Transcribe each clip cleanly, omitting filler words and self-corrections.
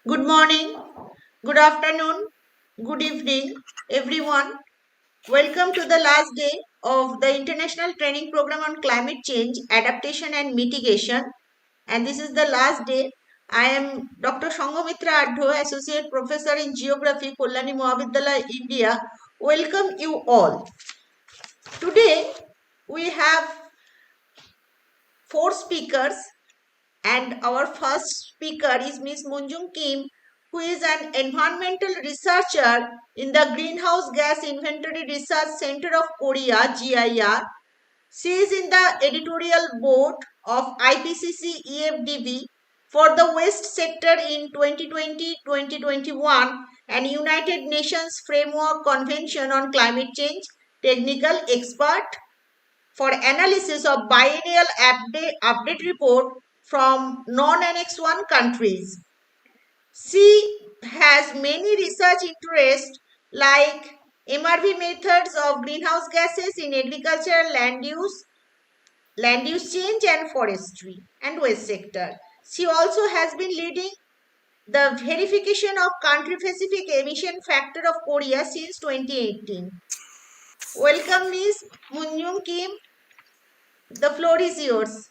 Good morning, good afternoon, good evening, everyone. Welcome to the last day of the International Training Program on Climate Change, Adaptation and Mitigation. And this is the last day. I am Dr. Sanghamitra Adho, Associate Professor in Geography, Kollani Mohabidala, India. Welcome you all. Today we have four speakers, and our first speaker is Ms. Munjung Kim, who is an environmental researcher in the Greenhouse Gas Inventory Research Center of Korea, GIR. She is in the editorial board of IPCC EFDB for the West sector in 2020-2021 and United Nations Framework Convention on Climate Change technical expert for analysis of biennial update report from non-Annex 1 countries. She has many research interests like MRV methods of greenhouse gases in agriculture, land use change and forestry and waste sector. She also has been leading the verification of country-specific emission factor of Korea since 2018. Welcome, Ms. Moonyoung Kim. The floor is yours.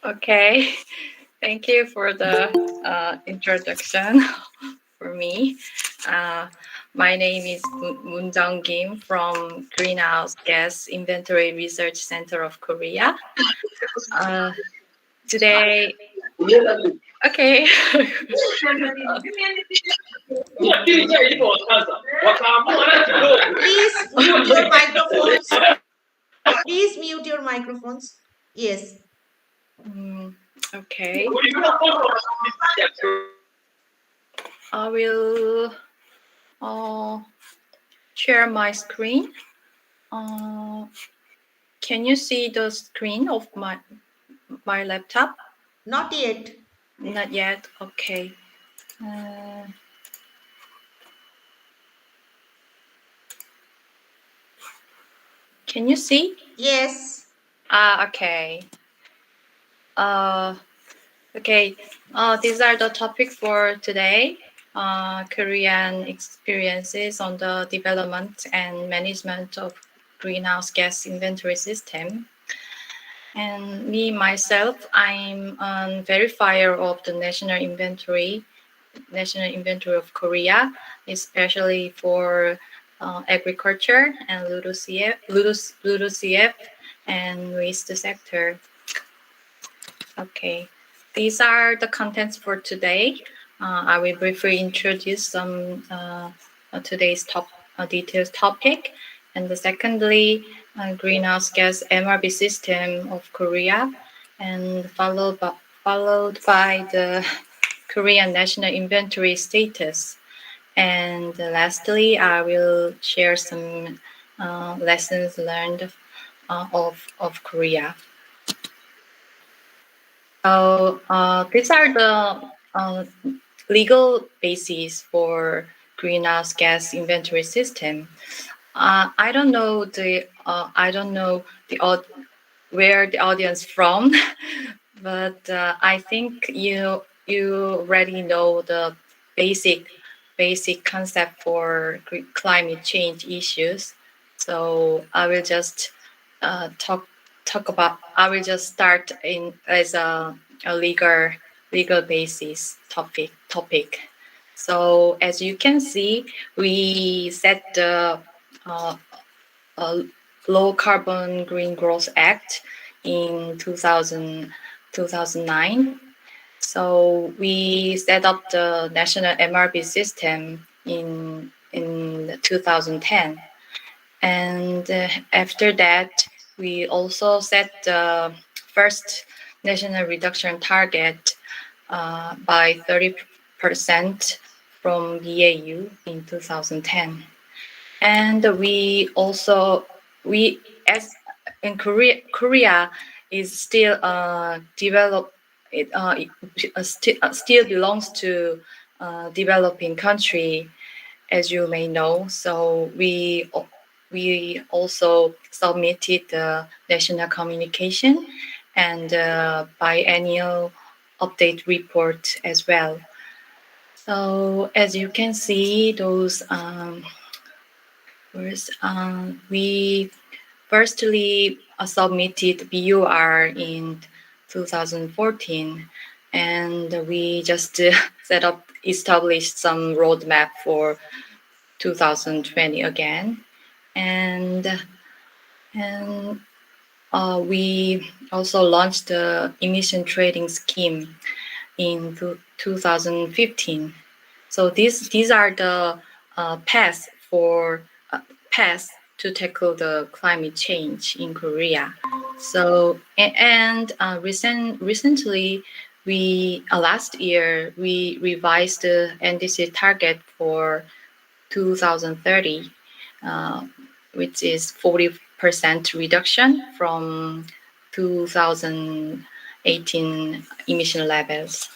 Okay, thank you for the introduction for me. My name is Moon Jung Kim from Greenhouse Gas Inventory Research Center of Korea. Today, okay. Please mute your microphones. Please mute your microphones. Yes. Okay. I will share my screen. Can you see the screen of my laptop? Not yet. Not yet. Okay. Can you see? Yes. Okay. Okay. These are the topics for today. Korean experiences on the development and management of greenhouse gas inventory system. And me, myself, I'm a verifier of the National Inventory of Korea, especially for agriculture and LULUCF and waste sector. Okay, these are the contents for today. I will briefly introduce some today's detailed topic, and secondly, greenhouse gas MRB system of Korea, and followed by the Korean national inventory status. And lastly, I will share some lessons learned of Korea. So these are the legal bases for greenhouse gas inventory system. I don't know where the audience from, but I think you already know the basic concept for climate change issues. So I will just talk about. I will just start in as a legal basis topic. So as you can see, we set the Low Carbon Green Growth Act in 2009. So we set up the national MRB system in 2010. And after that, we also set the first national reduction target by 30% from BAU in 2010. And as in Korea is still still belongs to developing country, as you may know. So we also submitted the national communication and biannual update report as well. So as you can see, we firstly submitted BUR in 2014, and we just established some roadmap for 2020 again, and we also launched the emission trading scheme in 2015. So these are the paths to tackle the climate change in Korea. So recently last year we revised the NDC target for 2030, which is 40% reduction from 2018 emission levels.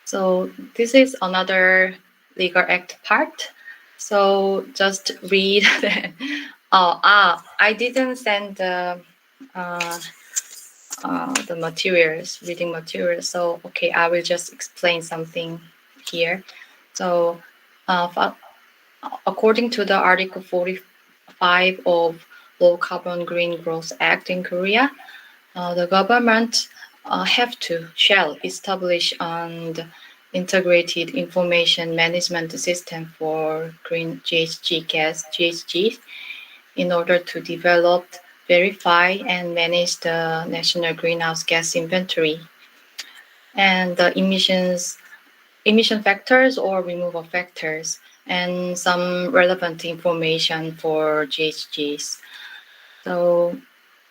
So this is another legal act part. So just read. I didn't send the reading materials. So okay, I will just explain something here. So according to the Article 45 of Low Carbon Green Growth Act in Korea, the government shall establish an integrated information management system for green GHG gas (GHG) in order to develop, verify, and manage the national greenhouse gas inventory and the emission factors or removal factors, and some relevant information for GHGs. So,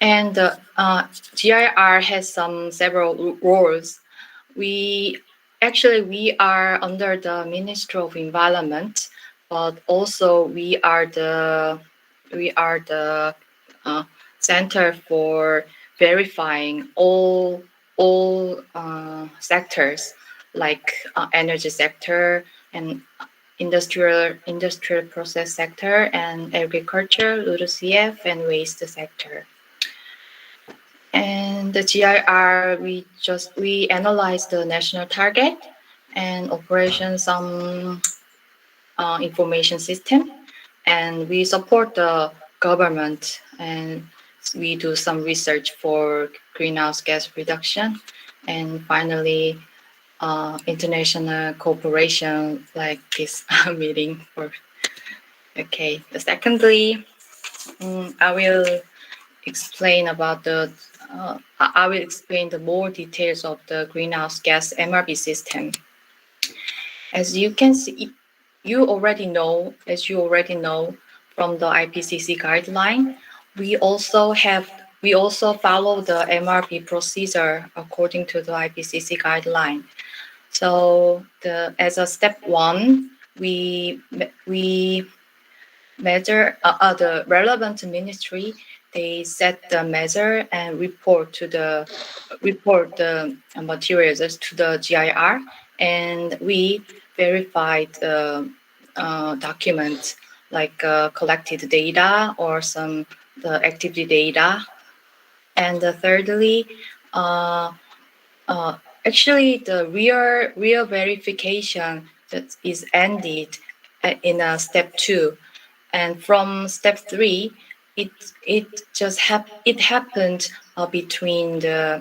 and the GIR has several roles. We are under the Ministry of Environment, but also we are the uh, center for verifying all sectors like energy sector and industrial process sector and agriculture, LULUCF, and waste sector. And the GIR, we analyze the national target and operation some information system, and we support the government, and we do some research for greenhouse gas reduction, and finally international cooperation like this meeting. Okay. Secondly, I will explain the more details of the greenhouse gas MRB system. As you can see, you already know from the IPCC guideline, we also follow the MRB procedure according to the IPCC guideline. So as a step one, we measure the relevant ministry. They set the measure and report the materials to the GIR, and we verify the documents like collected data or the activity data. And thirdly, actually the real verification that is ended in step 2, and from step 3 it happened between the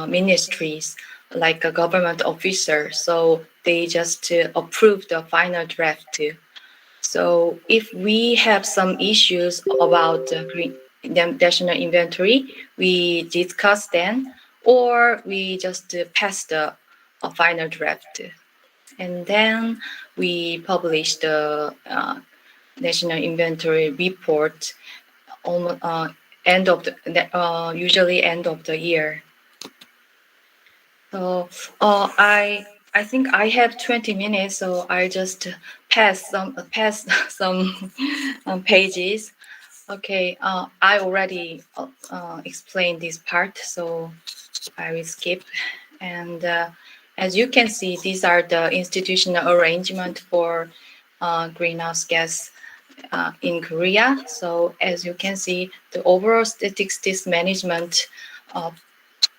ministries like a government officer, so they just approve the final draft. So if we have some issues about the national inventory, we discuss then, or we just pass the final draft, and then we publish the national inventory report usually end of the year. So I think I have 20 minutes, so I just pass some pages. Okay, I already explained this part, so I will skip. And as you can see, these are the institutional arrangement for greenhouse gas in Korea. So as you can see, the overall statistics management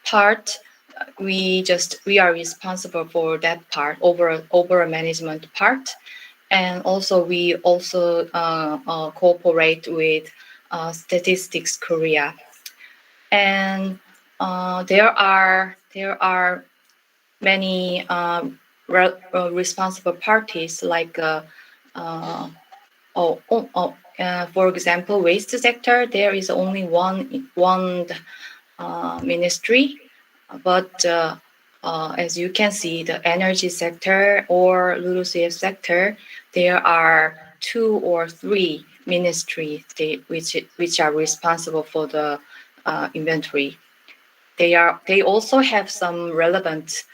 part we are responsible for that part, over management part. And also we also cooperate with Statistics Korea. And there are many responsible parties, like for example, waste sector. There is only one ministry, but as you can see, the energy sector or LULUCF sector, there are 2 or 3 ministries which are responsible for the inventory. They also have some relevant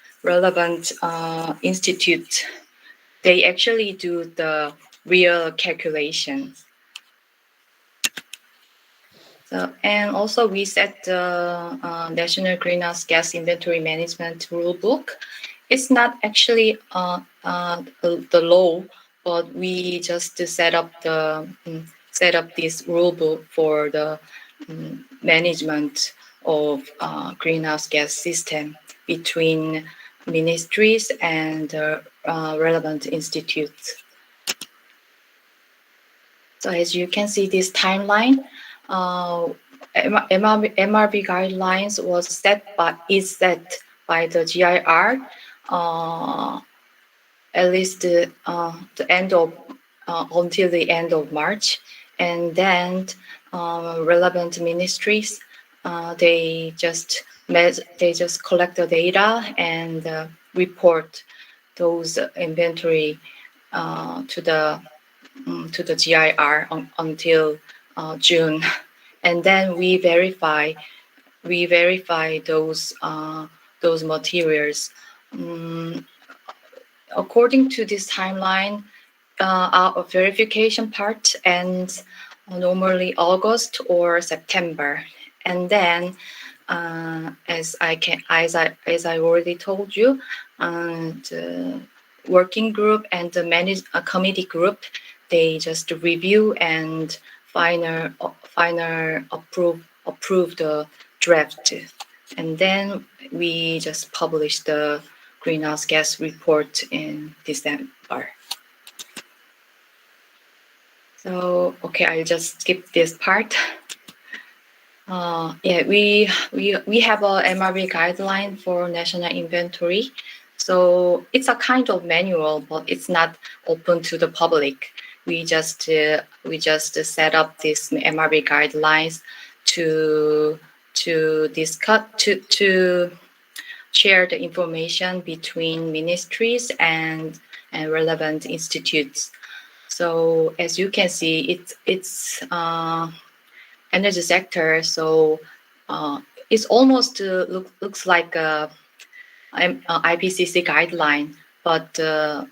institute. They actually do the real calculations. So, and also we set the National Greenhouse Gas Inventory Management Rule Book. It's not actually the law, but we just set up this rule book for the management of greenhouse gas system between ministries and relevant institutes. So as you can see, this timeline, MRB guidelines is set by the GIR at least the end of until the end of March, and then relevant ministries they just collect the data and report those inventory to the GIR until June, and then we verify those materials. According to this timeline, our verification part ends normally August or September, and then as I already told you, the working group and the committee group, they just review and final approve the draft, and then we just publish the greenhouse gas report in December. So okay, I'll just skip this part. Yeah, we have a MRB guideline for national inventory. So it's a kind of manual, but it's not open to the public. We just set up this MRB guidelines to discuss to share the information between ministries and relevant institutes. So as you can see, it's energy sector. So it's almost looks like a IPCC guideline, but the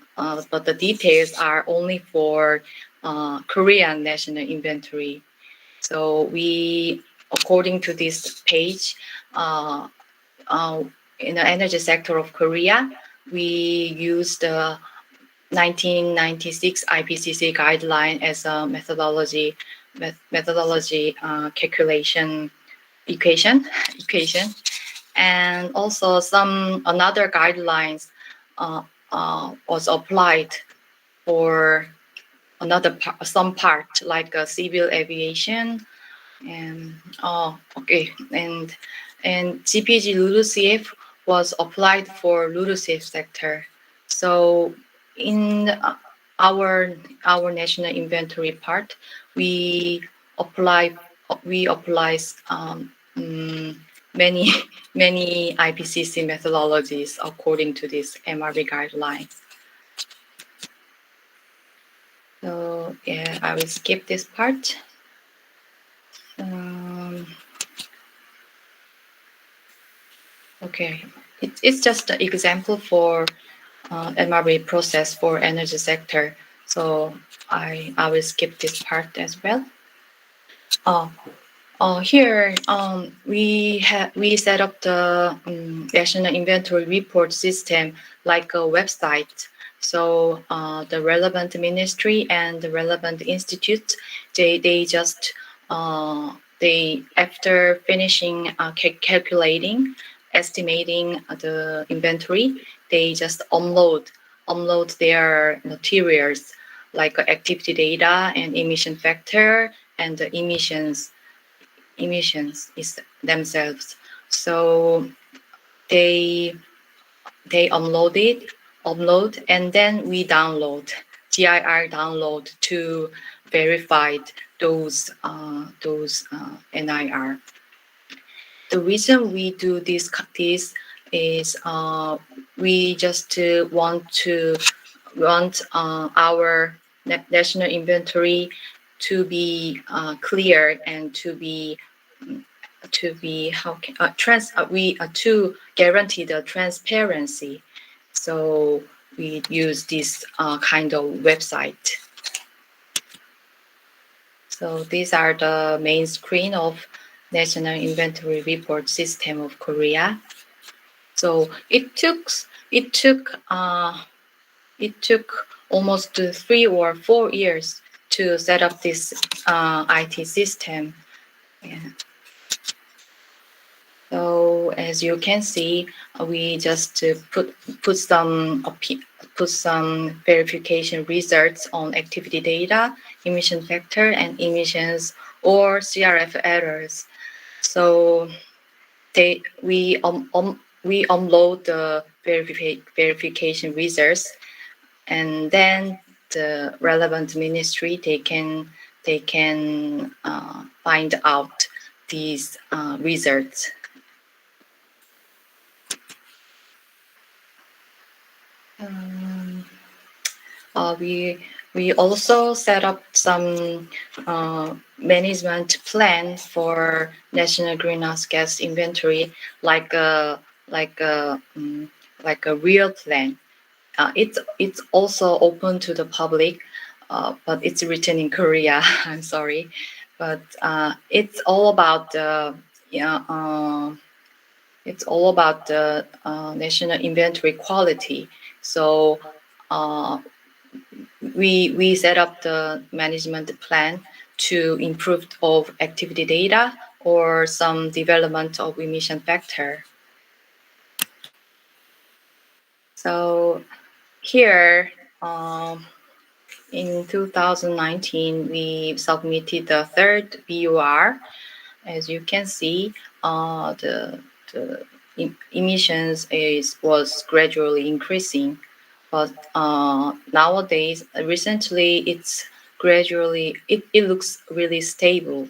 details are only for Korean national inventory. So we, according to this page, in the energy sector of Korea, we use the 1996 IPCC guideline as a methodology calculation equation, and also another guidelines was applied for some part, like civil aviation, and and GPG LULUCF was applied for LULUCF sector. So in our national inventory part, we apply many IPCC methodologies according to this MRB guidelines. So yeah, I will skip this part. Okay, it's just an example for MRB process for energy sector. So I will skip this part as well. Here we set up the national inventory report system like a website. So the relevant ministry and the relevant institute, they just after finishing calculating, estimating the inventory, they just upload their materials like activity data and emission factor and the emissions is themselves. So they upload, and then we download GIR download to verify those NIR. The reason we do this is we just want our national inventory to be clear and to be to guarantee the transparency. So we use this kind of website. So these are the main screen of National Inventory Report System of Korea. So it took almost 3 or 4 years to set up this IT system. Yeah. So as you can see, we just put some verification results on activity data, emission factor, and emissions or CRF errors. So we upload the verification results, and then the relevant ministry they can find out these results. We also set up some management plan for national greenhouse gas inventory, like a real plan. It's also open to the public, but it's written in Korea. I'm sorry, but it's all about the national inventory quality. So we set up the management plan to improve of activity data or some development of emission factor. So here in 2019 we submitted the third BUR. As you can see, the emissions was gradually increasing, but nowadays, recently, it's gradually it looks really stable.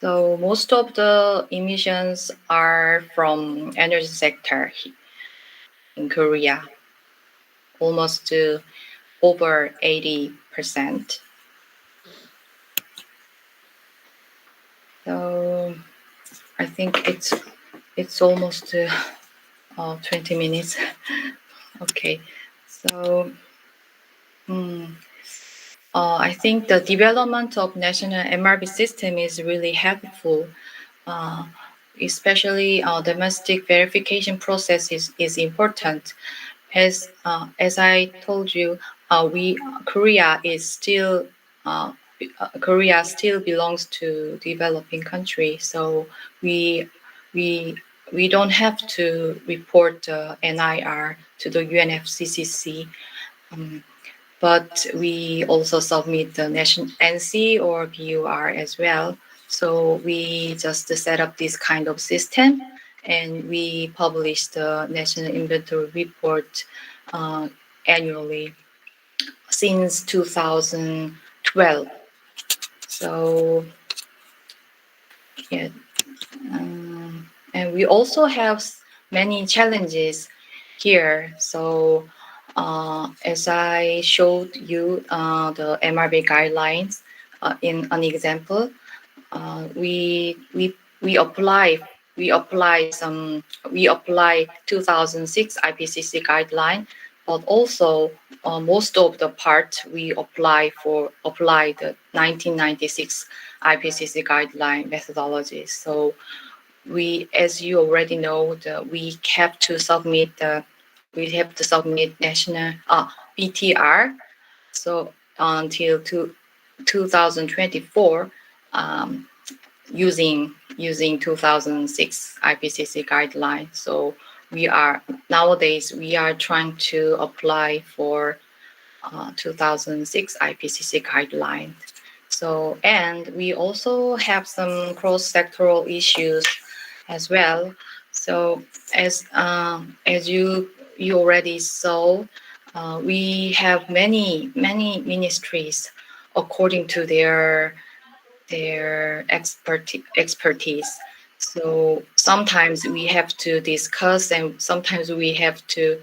So most of the emissions are from energy sector in Korea, almost to over 80%. So I think it's almost 20 minutes. Okay, so I think the development of national MRB system is really helpful, especially domestic verification process is important. As I told you, Korea still belongs to developing country, so we don't have to report NIR to the UNFCCC. But we also submit the national NC or BUR as well. So we just set up this kind of system, and we publish the national inventory report annually since 2012. So yeah, and we also have many challenges here. So as I showed you the MRB guidelines in an example, we apply 2006 IPCC guideline, but also most of the part we apply the 1996 IPCC guideline methodologies. So as you already know, we have to submit national BTR. So until 2024, using 2006 IPCC guideline. So nowadays we are trying to apply for 2006 IPCC guideline. So, and we also have some cross-sectoral issues as well. So, as you already saw, we have many ministries according to their expertise. So sometimes we have to discuss, and sometimes we have to.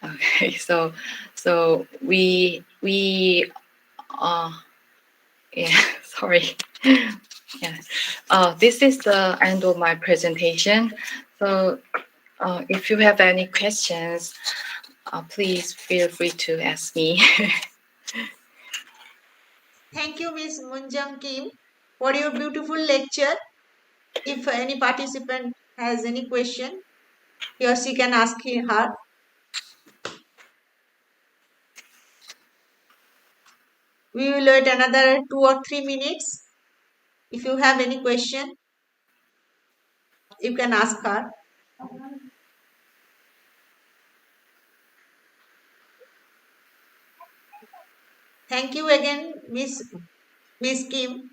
Okay, so yeah, sorry. Yeah. This is the end of my presentation. So if you have any questions, please feel free to ask me. Thank you, Ms. Munjang Kim, for your beautiful lecture. If any participant has any question, he or she can ask her. We will wait another 2 or 3 minutes. If you have any question, you can ask her. Thank you again, Miss Kim.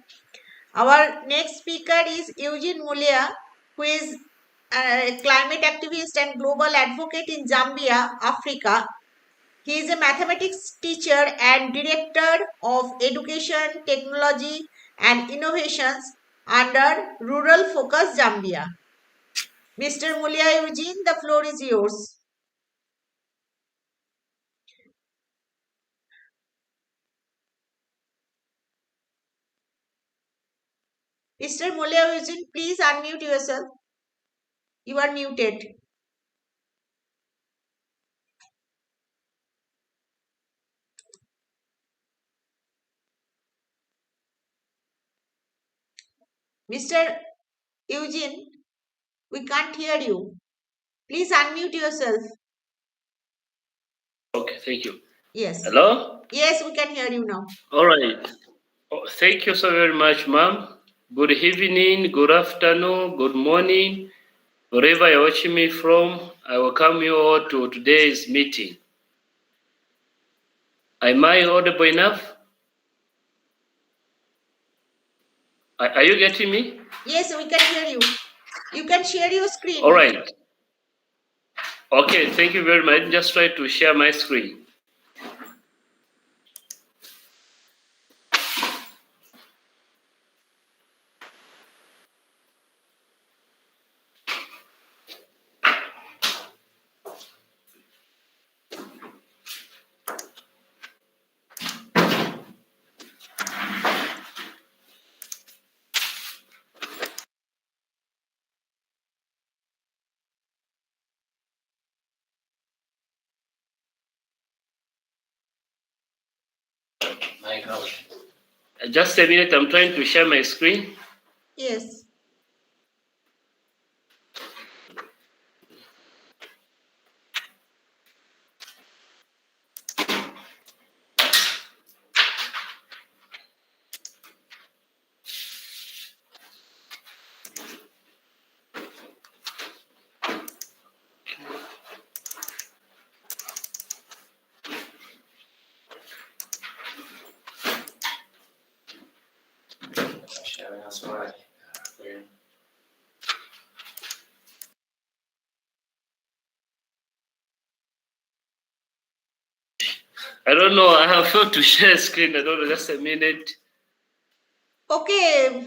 Our next speaker is Eugene Mulia, who is a climate activist and global advocate in Zambia, Africa. He is a mathematics teacher and director of education, technology, and innovations under Rural Focus Zambia. Mr. Mulia Eugene, the floor is yours. Mr. Mulia Eugene, please unmute yourself. You are muted. Mr. Eugene, we can't hear you. Please unmute yourself. Okay, thank you. Yes. Hello? Yes, we can hear you now. All right. Oh, thank you so very much, ma'am. Good evening, good afternoon, good morning. Wherever you're watching me from, I welcome you all to today's meeting. Am I audible enough? Are you getting me? Yes, we can hear you. You can share your screen. All right. Okay, thank you very much. Just try to share my screen. My God. Just a minute, I'm trying to share my screen. Yes. Sharing as well. I don't know. I have failed to share screen. I don't know. Just a minute. Okay.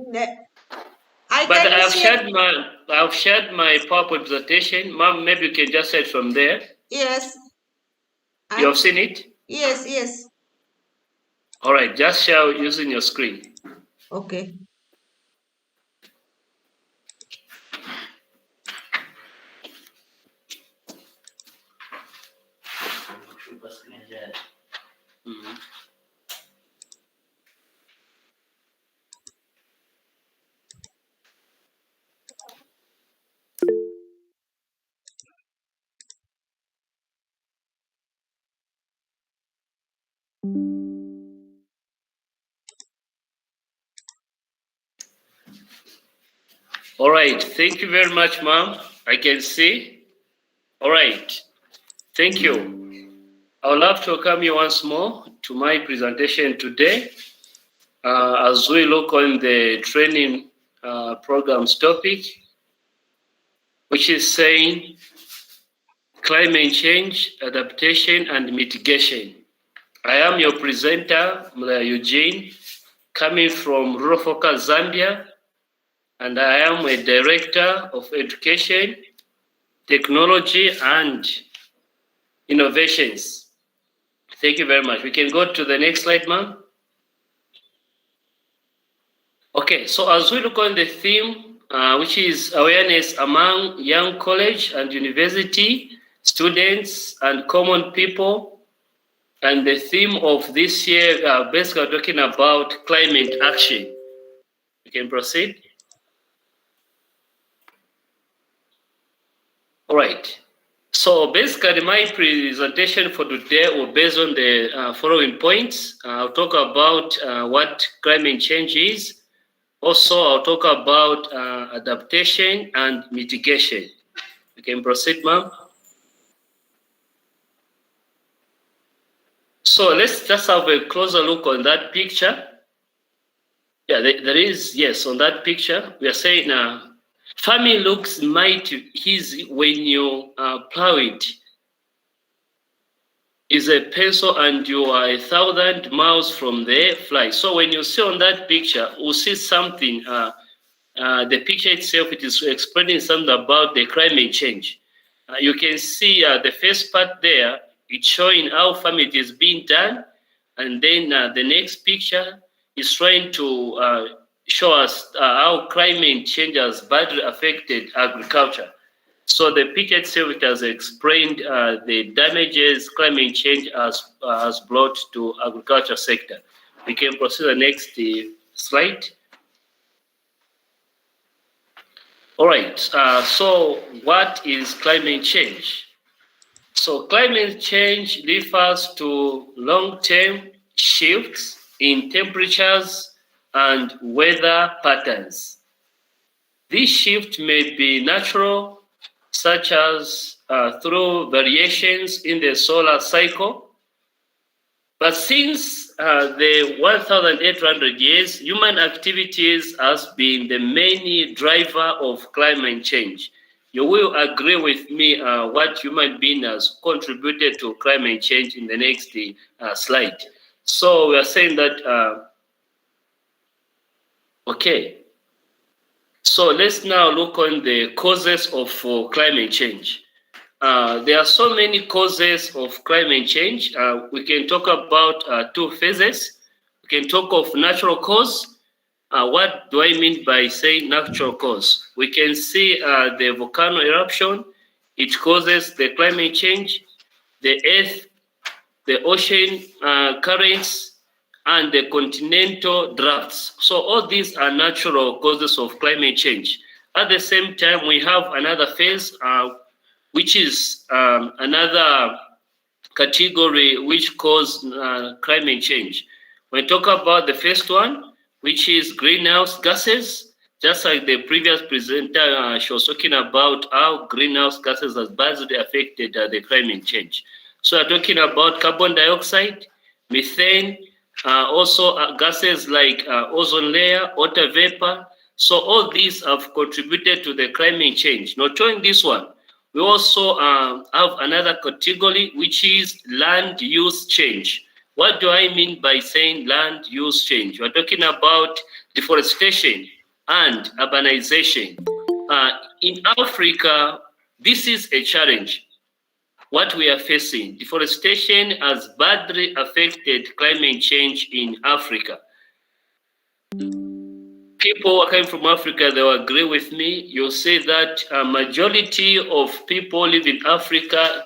But I've shared my PowerPoint presentation. Ma'am, maybe you can just say it from there. Yes. You have seen it? Yes, yes. All right, just share using your screen. Okay. Mhm. All right. Thank you very much, ma'am. I can see. All right. Thank you. I would love to welcome you once more to my presentation today as we look on the training program's topic, which is saying climate change, adaptation, and mitigation. I am your presenter, Mlaya Eugene, coming from rural focus, Zambia, and I am a director of education, technology, and innovations. Thank you very much. We can go to the next slide, ma'am. Okay, so as we look on the theme, which is awareness among young college and university students and common people, and the theme of this year, basically talking about climate action. You can proceed. All right. So basically, my presentation for today will based on the following points. I'll talk about what climate change is. Also, I'll talk about adaptation and mitigation. You can proceed, ma'am. So let's just have a closer look on that picture. Yeah, there is, yes, on that picture, we are saying farming looks mighty easy when you plow it. Is a pencil and you are 1,000 miles from the fly. So when you see on that picture, we'll see something. The picture itself, it is explaining something about the climate change. You can see the first part there, it's showing how farming is being done. And then the next picture is trying to show us how climate change has badly affected agriculture. So the picture itself, it has explained the damages climate change has brought to agriculture sector. We can proceed to the next slide. All right, so what is climate change? So climate change refers to long-term shifts in temperatures and weather patterns. This shift may be natural, such as through variations in the solar cycle. But since the 1,800 years, human activities has been the main driver of climate change. You will agree with me what human being has contributed to climate change in the next slide. So we are saying that, okay. So let's now look on the causes of climate change. There are so many causes of climate change. We can talk about two phases. We can talk of natural cause. What do I mean by saying natural cause? We can see the volcano eruption. It causes the climate change, the earth, the ocean currents, and the continental drafts. So all these are natural causes of climate change. At the same time, we have another phase, which is another category which cause climate change. When we talk about the first one, which is greenhouse gases, just like the previous presenter, she was talking about how greenhouse gases has badly affected the climate change. So we're talking about carbon dioxide, methane, also gases like ozone layer, water vapor. So all these have contributed to the climate change. Not only this one, we also have another category, which is land use change. What do I mean by saying land use change? We're talking about deforestation and urbanization. In Africa, this is a challenge. What we are facing, deforestation has badly affected climate change in Africa. People who are coming from Africa, they will agree with me. You'll say that a majority of people live in Africa,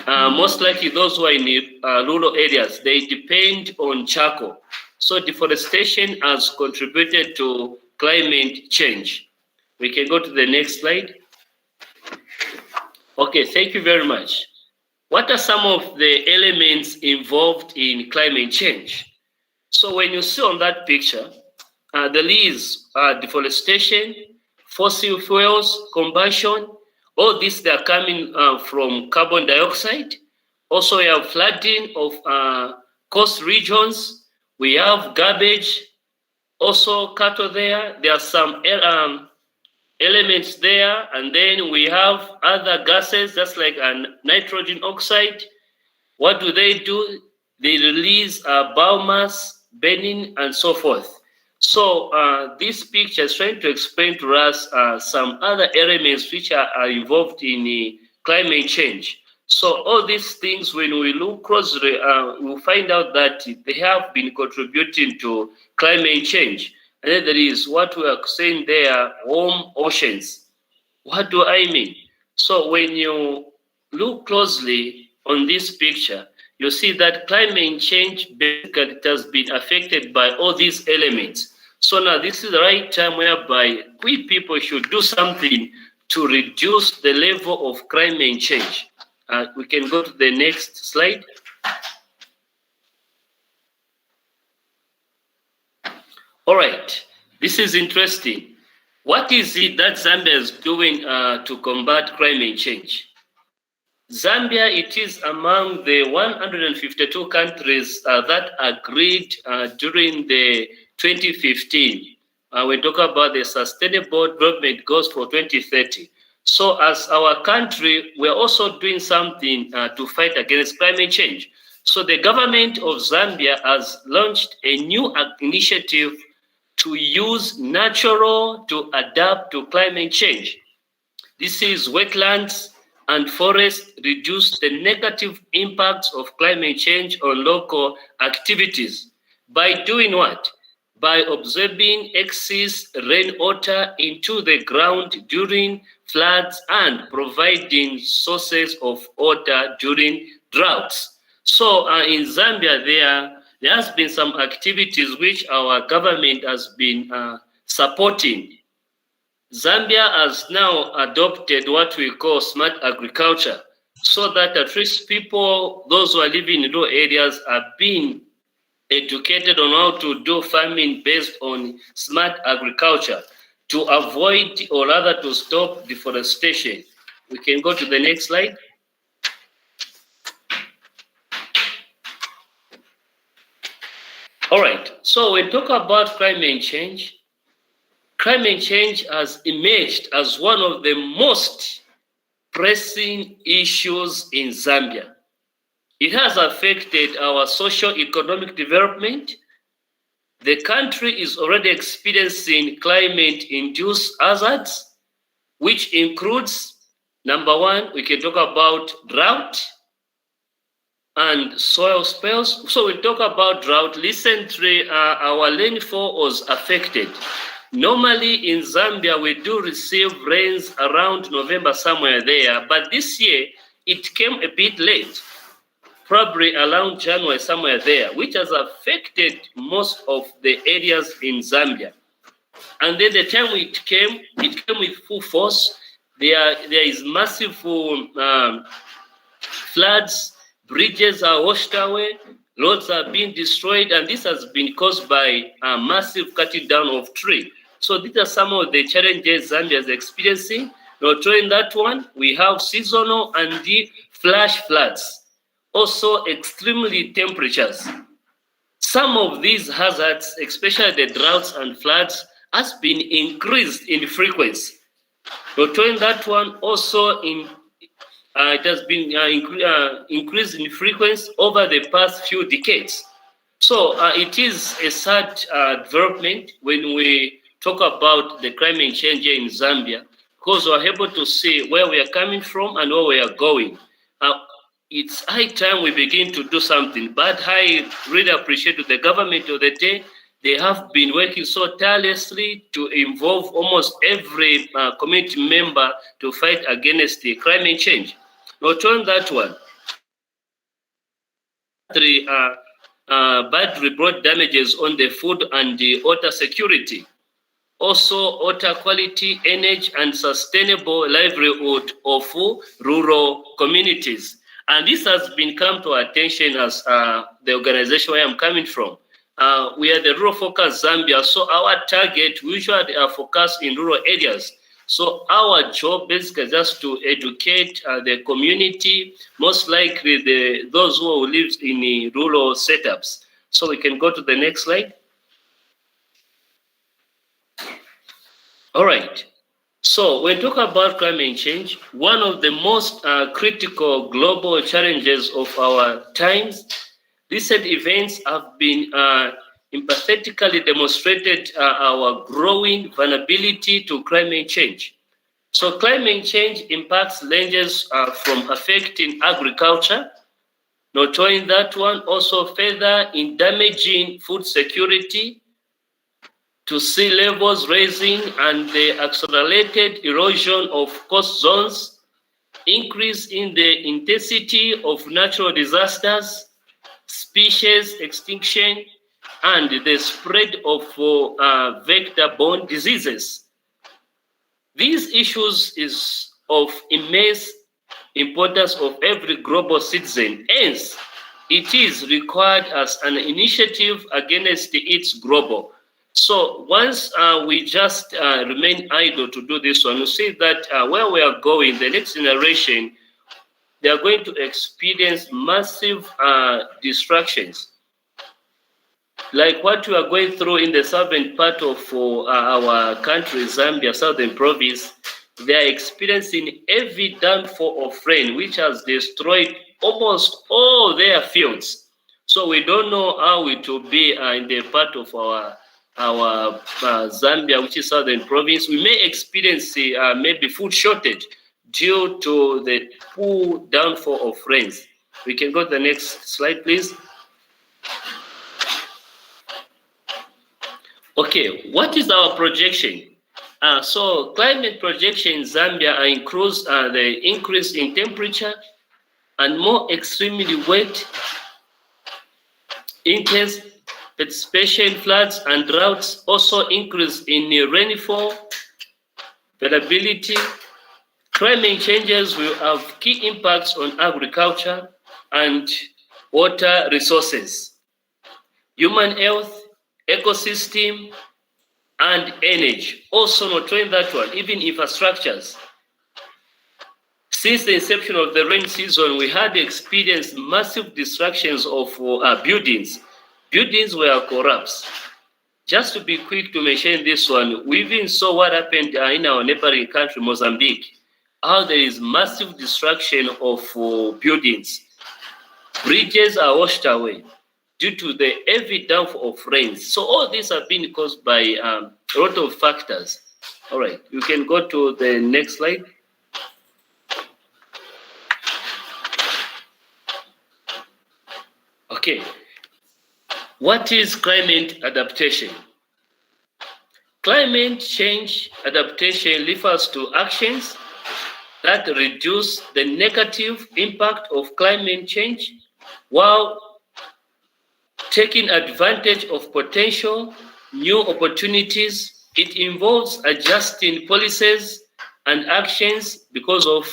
most likely those who are in rural areas, they depend on charcoal. So deforestation has contributed to climate change. We can go to the next slide. Okay, thank you very much. What are some of the elements involved in climate change? So when you see on that picture, there is deforestation, fossil fuels, combustion. All this, they are coming from carbon dioxide. Also, we have flooding of coast regions. We have garbage. Also, cattle there. There are some elements there. And then we have other gases, just like nitrogen oxide. What do? They release biomass, burning, and so forth. So this picture is trying to explain to us some other elements which are involved in climate change. So all these things, when we look closely, we'll find out that they have been contributing to climate change. And then there is what we are saying there, warm oceans. What do I mean? So when you look closely on this picture, you see that climate change basically has been affected by all these elements. So now this is the right time whereby we people should do something to reduce the level of climate change. We can go to the next slide. All right, this is interesting. What is it that Zambia is doing to combat climate change? Zambia, it is among the 152 countries that agreed during the 2015. We talk about the Sustainable Development Goals for 2030. So as our country, we're also doing something to fight against climate change. So the government of Zambia has launched a new initiative to use natural to adapt to climate change. This is wetlands and forests reduce the negative impacts of climate change on local activities. By doing what? By absorbing excess rainwater into the ground during floods and providing sources of water during droughts. So in Zambia, there has been some activities which our government has been supporting. Zambia has now adopted what we call smart agriculture, so that at least people, those who are living in rural areas, are being educated on how to do farming based on smart agriculture to avoid or rather to stop deforestation. We can go to the next slide. All right, so when we talk about climate change has emerged as one of the most pressing issues in Zambia. It has affected our socio-economic development. The country is already experiencing climate-induced hazards, which includes, number one, we can talk about drought and soil spills. So we talk about drought. Recently, our rainfall was affected. Normally in Zambia, we do receive rains around November, somewhere there, but this year it came a bit late, probably around January, somewhere there, which has affected most of the areas in Zambia. And then the time it came with full force. There is massive floods, bridges are washed away, roads are being destroyed, and this has been caused by massive cutting down of trees. So these are some of the challenges Zambia is experiencing. Not only that one, we have seasonal and the flash floods, also extremely temperatures. Some of these hazards, especially the droughts and floods, has been increased in frequency. Not only that one, also it has been increased in frequency over the past few decades. So it is a sad development when we talk about the climate change here in Zambia, because we're able to see where we are coming from and where we are going. It's high time we begin to do something, but I really appreciate the government of the day. They have been working so tirelessly to involve almost every community member to fight against the climate change. Not only that one, badly brought damages on the food and the water security. Also, water quality, energy, and sustainable livelihood of rural communities. And this has been come to attention as the organization where I'm coming from. We are the Rural Focus Zambia, so our target, we usually are focused in rural areas. So our job basically is just to educate the community, most likely those who live in the rural setups. So we can go to the next slide. All right. So when we talk about climate change, one of the most critical global challenges of our times, recent events have been empathetically demonstrated our growing vulnerability to climate change. So climate change impacts ranges from affecting agriculture, not only that one, also further in damaging food security, to sea levels rising and the accelerated erosion of coast zones, increase in the intensity of natural disasters, species extinction, and the spread of vector-borne diseases. These issues is of immense importance of every global citizen. Hence, it is required as an initiative against its global. So once we just remain idle to do this one, you see that where we are going, the next generation, they are going to experience massive distractions. Like what we are going through in the southern part of our country, Zambia, southern province, they are experiencing heavy downfall of rain, which has destroyed almost all their fields. So we don't know how it will be in the part of our Zambia, which is southern province. We may experience maybe food shortage due to the poor downfall of rains. We can go to the next slide, please. Okay, what is our projection? So climate projection in Zambia includes the increase in temperature and more extremely wet, intense precipitation, floods and droughts, also increase in rainfall, variability. Climate changes will have key impacts on agriculture and water resources, human health, ecosystem, and energy. Also, not only that one, even infrastructures. Since the inception of the rain season, we had experienced massive destructions of buildings. Buildings were collapsed. Just to be quick to mention this one, we even saw what happened in our neighboring country, Mozambique, how there is massive destruction of buildings. Bridges are washed away due to the heavy downfall of rains. So all these have been caused by a lot of factors. All right, you can go to the next slide. Okay, what is climate adaptation? Climate change adaptation refers to actions that reduce the negative impact of climate change while taking advantage of potential new opportunities. It involves adjusting policies and actions because of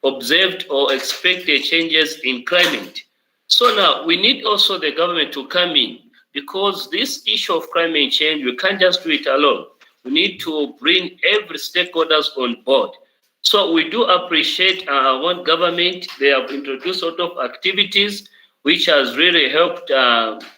observed or expected changes in climate. So now we need also the government to come in, because this issue of climate change, we can't just do it alone. We need to bring every stakeholders on board. So we do appreciate our government. They have introduced a lot of activities which has really helped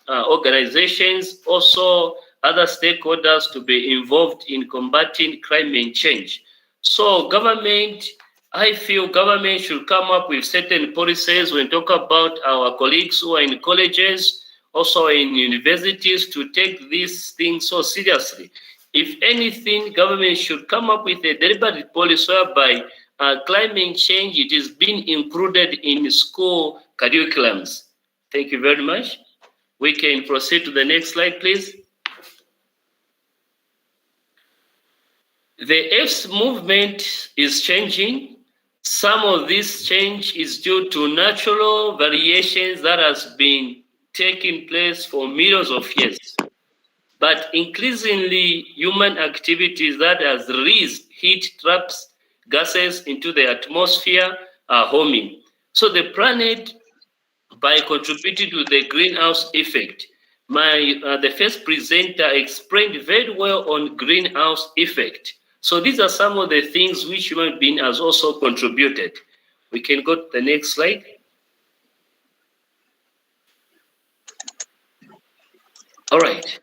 organizations, also other stakeholders, to be involved in combating climate change. So government, I feel government should come up with certain policies when talk about our colleagues who are in colleges, also in universities, to take these things so seriously. If anything, government should come up with a deliberate policy whereby climate change, it is being included in school curriculums. Thank you very much. We can proceed to the next slide, please. The Earth's movement is changing. Some of this change is due to natural variations that has been taking place for millions of years. But increasingly, human activities that has released heat traps gases into the atmosphere are homing. So the planet, by contributing to the greenhouse effect, the first presenter explained very well on greenhouse effect. So these are some of the things which human being has also contributed. We can go to the next slide. All right.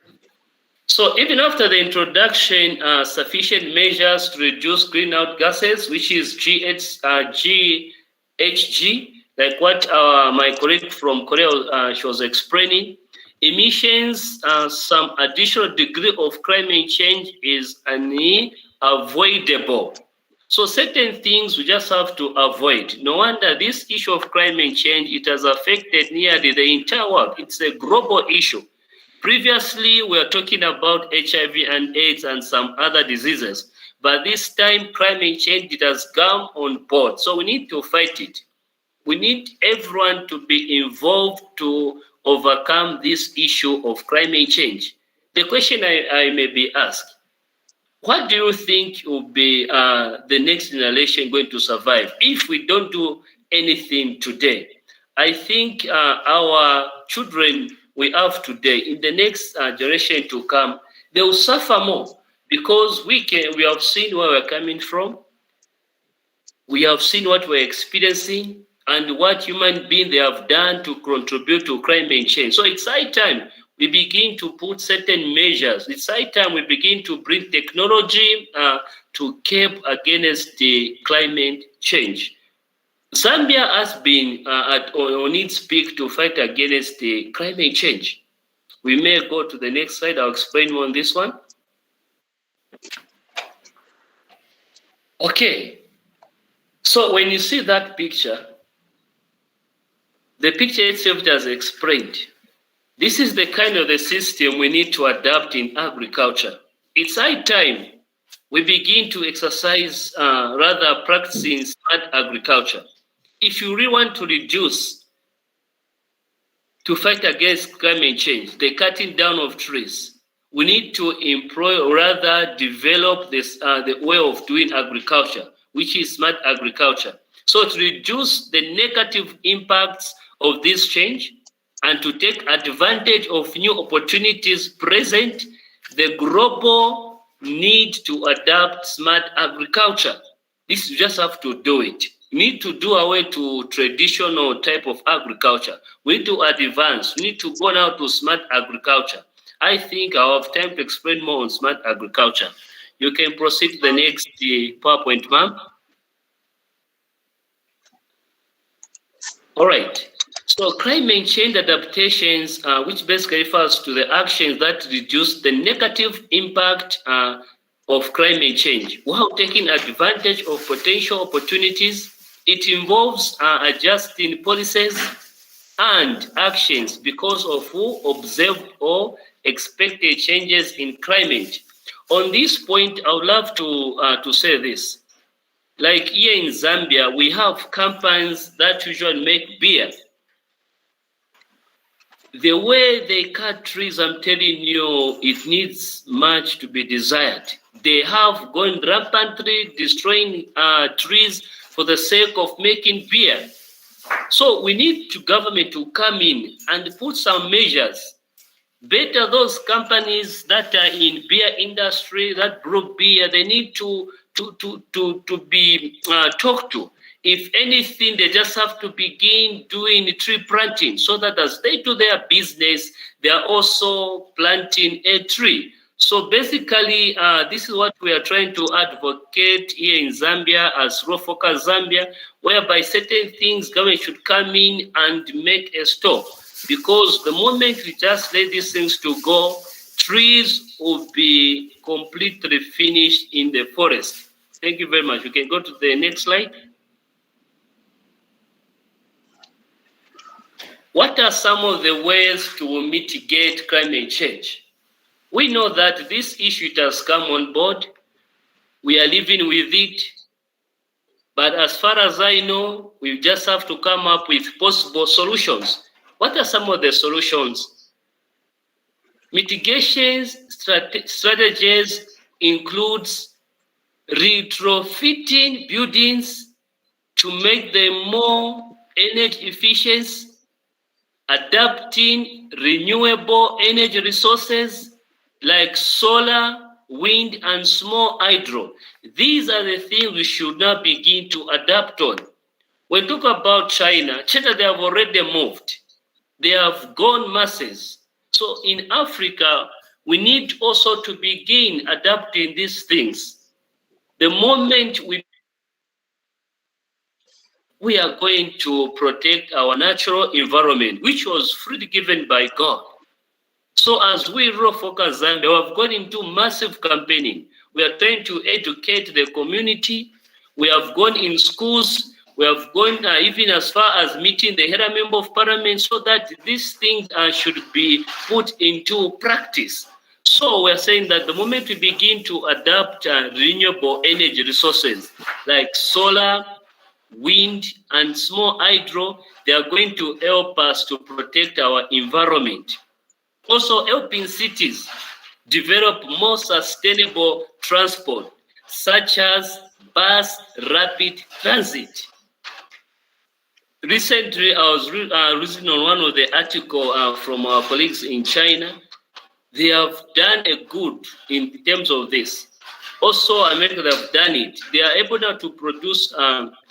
So even after the introduction, sufficient measures to reduce greenhouse gases, which is GHG, like what my colleague from Korea she was explaining, emissions, some additional degree of climate change is unavoidable. So certain things we just have to avoid. No wonder this issue of climate change, it has affected nearly the entire world. It's a global issue. Previously, we were talking about HIV and AIDS and some other diseases, but this time climate change, it has come on board. So we need to fight it. We need everyone to be involved to overcome this issue of climate change. The question I may be asked, what do you think will be the next generation going to survive if we don't do anything today? I think our children we have today, in the next generation to come, they will suffer more because we have seen where we're coming from. We have seen what we're experiencing and what human beings they have done to contribute to climate change. So it's high time we begin to put certain measures. It's high time we begin to bring technology to curb against the climate change. Zambia has been on its peak to fight against the climate change. We may go to the next slide. I'll explain more on this one. Okay. So when you see that picture, the picture itself just explained. This is the kind of the system we need to adapt in agriculture. It's high time we begin to exercise, rather practicing smart agriculture. If you really want to reduce, to fight against climate change, the cutting down of trees, we need to employ or rather develop this, the way of doing agriculture, which is smart agriculture. So to reduce the negative impacts of this change and to take advantage of new opportunities present, the global need to adapt smart agriculture. This you just have to do it. We need to do away to traditional type of agriculture. We need to advance. We need to go now to smart agriculture. I think I have time to explain more on smart agriculture. You can proceed to the next PowerPoint, ma'am. All right. So climate change adaptations, which basically refers to the actions that reduce the negative impact of climate change while taking advantage of potential opportunities. It involves adjusting policies and actions because of who observed or expected changes in climate. On this point, I would love to say this. Like here in Zambia, we have companies that usually make beer. The way they cut trees, I'm telling you, it needs much to be desired. They have gone rampantly destroying trees for the sake of making beer. So we need government to come in and put some measures. Better those companies that are in beer industry, that brew beer, they need to be talked to. If anything, they just have to begin doing tree planting so that as they do their business, they are also planting a tree. So basically, this is what we are trying to advocate here in Zambia as Raw Focus Zambia, whereby certain things government should come in and make a stop. Because the moment we just let these things to go, trees will be completely finished in the forest. Thank you very much. We can go to the next slide. What are some of the ways to mitigate climate change? We know that this issue has come on board. We are living with it. But as far as I know, we just have to come up with possible solutions. What are some of the solutions? Mitigation strategies includes retrofitting buildings to make them more energy efficient, adapting renewable energy resources like solar, wind, and small hydro. These are the things we should now begin to adapt on. When we talk about China, they have already moved. They have gone masses. So in Africa, we need also to begin adapting these things. The moment we are going to protect our natural environment, which was freely given by God. So as we rural focus Zambia, we have gone into massive campaigning. We are trying to educate the community. We have gone in schools. We have gone even as far as meeting the head member of parliament so that these things should be put into practice. So we're saying that the moment we begin to adapt renewable energy resources like solar, wind, and small hydro, they are going to help us to protect our environment. Also helping cities develop more sustainable transport, such as bus rapid transit. Recently, I was reading on one of the articles from our colleagues in China. They have done a good in terms of this. Also, America, they have done it. They are able now to produce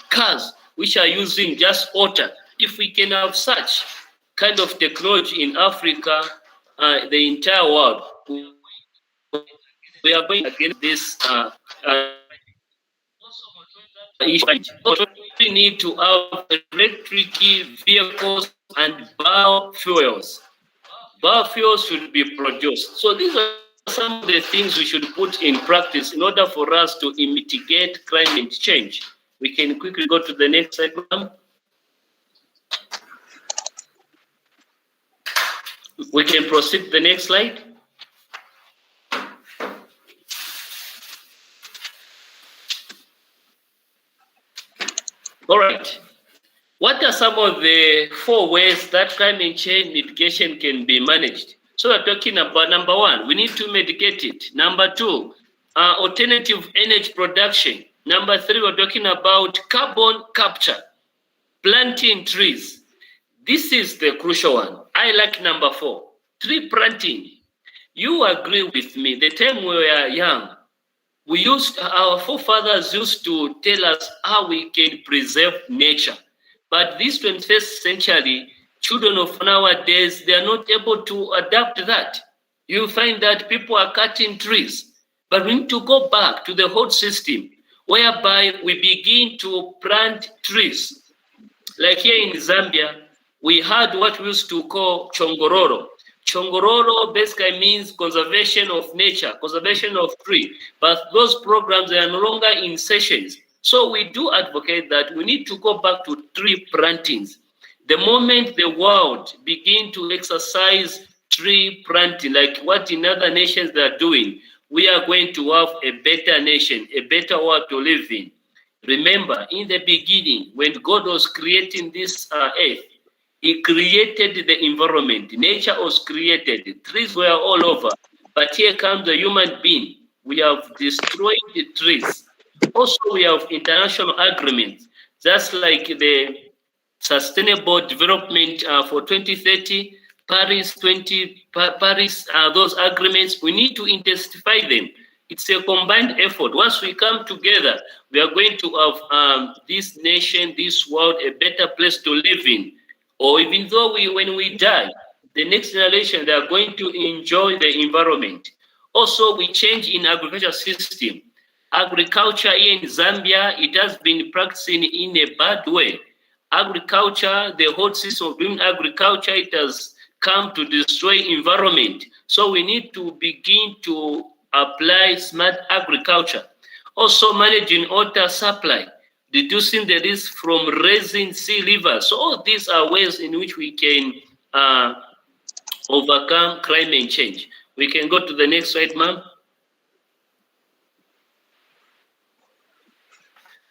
cars which are using just water. If we can have such kind of technology in Africa, the entire world, we are going against this issue. We need to have electric vehicles and biofuels. Biofuels should be produced. So these are some of the things we should put in practice in order for us to mitigate climate change. We can quickly go to the next slide. We can proceed to the next slide. All right. What are some of the 4 ways that climate change mitigation can be managed? So we're talking about number 1, we need to mitigate it. Number 2, alternative energy production. Number 3, we're talking about carbon capture, planting trees. This is the crucial one. I like number 4, tree planting. You agree with me, the time we were young, our forefathers used to tell us how we can preserve nature. But this 21st century, children of nowadays, they are not able to adapt that. You find that people are cutting trees. But we need to go back to the whole system, whereby we begin to plant trees. Like here in Zambia, we had what we used to call chongororo. Chongororo basically means conservation of nature, conservation of tree. But those programs are no longer in sessions. So we do advocate that we need to go back to tree plantings. The moment the world begin to exercise tree planting, like what in other nations they are doing, we are going to have a better nation, a better world to live in. Remember, in the beginning, when God was creating this earth, He created the environment. Nature was created. Trees were all over. But here comes the human being. We have destroyed the trees. Also, we have international agreements, just like the Sustainable Development for 2030, Paris, those agreements. We need to intensify them. It's a combined effort. Once we come together, we are going to have this nation, this world, a better place to live in. Or even though when we die, the next generation, they are going to enjoy the environment. Also, we change in agriculture system. Agriculture here in Zambia, it has been practicing in a bad way. Agriculture, the whole system of doing agriculture, it has come to destroy environment. So we need to begin to apply smart agriculture. Also managing water supply, reducing the risk from raising sea levels. So all these are ways in which we can overcome climate change. We can go to the next slide, ma'am.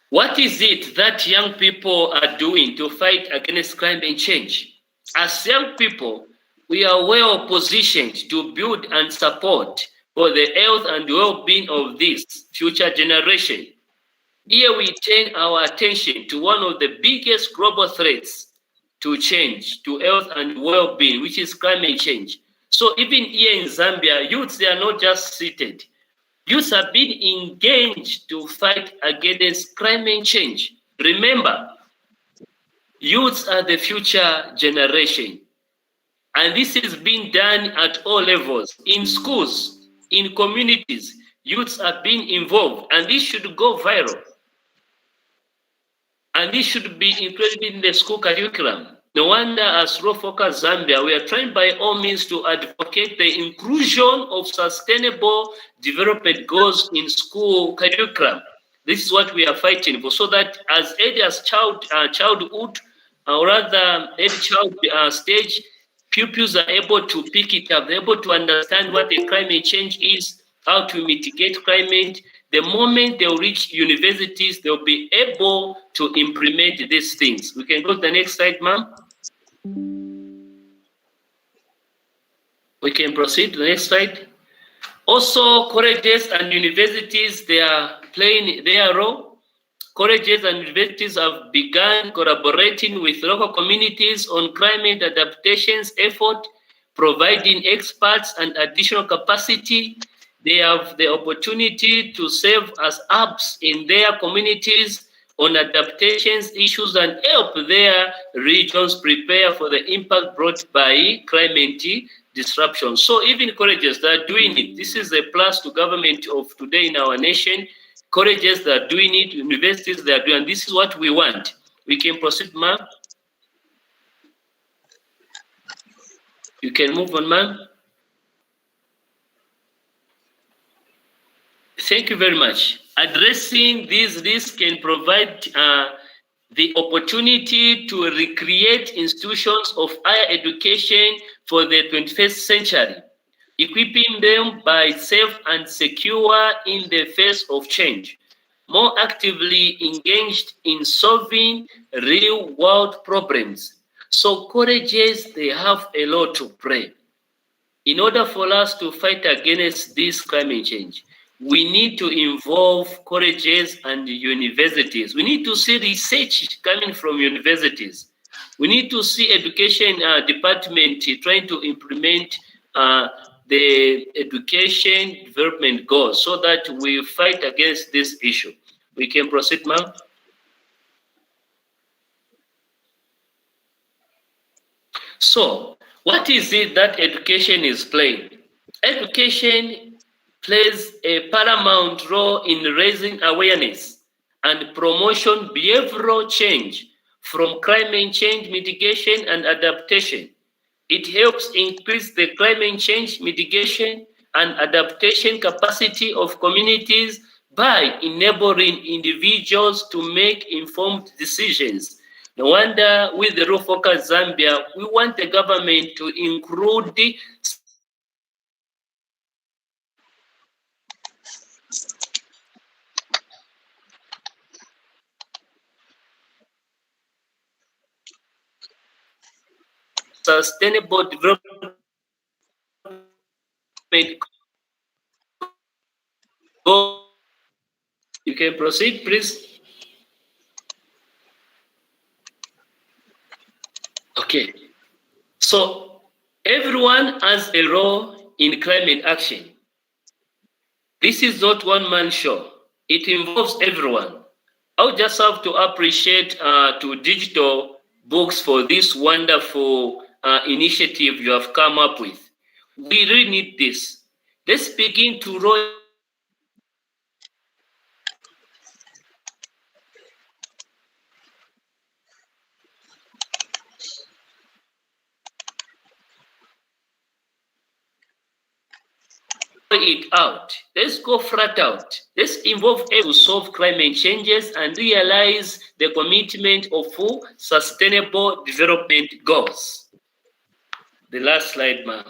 What is it that young people are doing to fight against climate change? As young people, we are well positioned to build and support for the health and well-being of this future generation. Here we turn our attention to one of the biggest global threats to change, to health and well-being, which is climate change. So even here in Zambia, youths, they are not just seated. Youth have been engaged to fight against climate change. Remember, youths are the future generation. And this is being done at all levels, in schools, in communities. Youths are being involved, and this should go viral. And this should be included in the school curriculum. No wonder as Raw Focus Zambia, we are trying by all means to advocate the inclusion of sustainable development goals in school curriculum. This is what we are fighting for, so that as early as childhood, or rather early child stage, pupils are able to pick it up, they're able to understand what the climate change is, how to mitigate climate. The moment they'll reach universities, they'll be able to implement these things. We can go to the next slide, ma'am. We can proceed to the next slide. Also, colleges and universities, they are playing their role. Colleges and universities have begun collaborating with local communities on climate adaptations effort, providing experts and additional capacity. They have the opportunity to serve as hubs in their communities on adaptations issues and help their regions prepare for the impact brought by climate disruption. So even colleges that are doing it, this is a plus to government of today in our nation. Colleges that are doing it, universities that are doing, and this is what we want. We can proceed, ma'am. You can move on, ma'am. Thank you very much. Addressing these risks can provide the opportunity to recreate institutions of higher education for the 21st century, equipping them by safe and secure in the face of change, more actively engaged in solving real world problems. So colleges, they have a lot to play. In order for us to fight against this climate change, we need to involve colleges and universities. We need to see research coming from universities. We need to see education department trying to implement the education development goals so that we fight against this issue. We can proceed, ma'am. So, what is it that education is playing? Education plays a paramount role in raising awareness and promotion behavioral change from climate change mitigation and adaptation. It helps increase the climate change mitigation and adaptation capacity of communities by enabling individuals to make informed decisions. No wonder with the Raw Focus Zambia, we want the government to include the sustainable development goals. You can proceed, please. Okay. So everyone has a role in climate action. This is not one man show. It involves everyone. I'll just have to appreciate to digital books for this wonderful initiative you have come up with. We really need this. Let's begin to roll it out. Let's go flat out. Let's involve everyone to solve climate changes and realize the commitment of full sustainable development goals. The last slide, ma'am.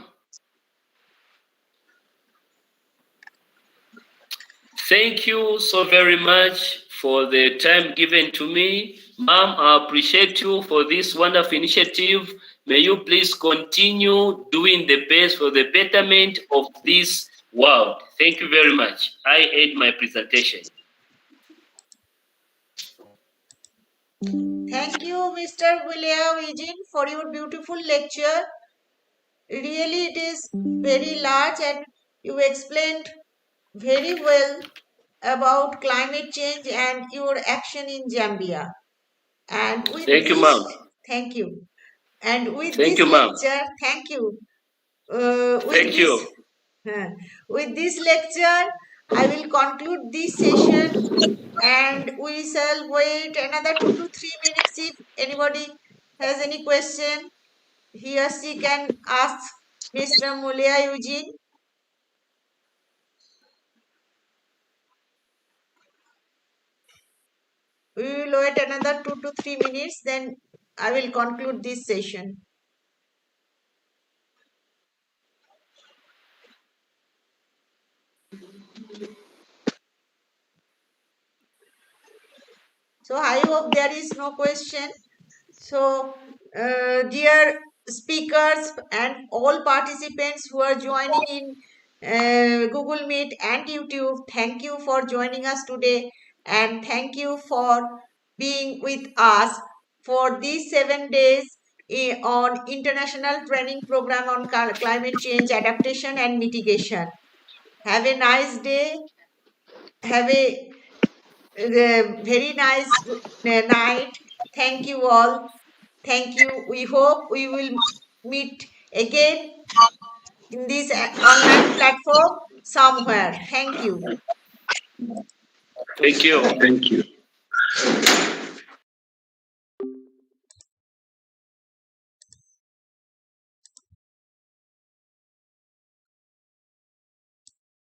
Thank you so very much for the time given to me. Ma'am, I appreciate you for this wonderful initiative. May you please continue doing the best for the betterment of this world. Thank you very much. I end my presentation. Thank you, Mr. William Eugene, for your beautiful lecture. Really, it is very large and you explained very well about climate change and your action in Zambia. And with Thank you, this, ma'am. thank you. And with Thank this you, ma'am. lecture, thank you. Uh, with Thank this, you. uh, with this lecture, I will conclude this session, and we shall wait another 2 to 3 minutes. If anybody has any question, he or she can ask Mr. Mulia Eugene. We will wait another 2 to 3 minutes, then I will conclude this session. So I hope there is no question. So, dear speakers and all participants who are joining in Google Meet and YouTube, thank you for joining us today, and thank you for being with us for these 7 days on International Training Program on Climate Change Adaptation and Mitigation. Have a nice day. Have a very nice night. Thank you all. Thank you. We hope we will meet again in this online platform somewhere. Thank you. Thank you. Thank you.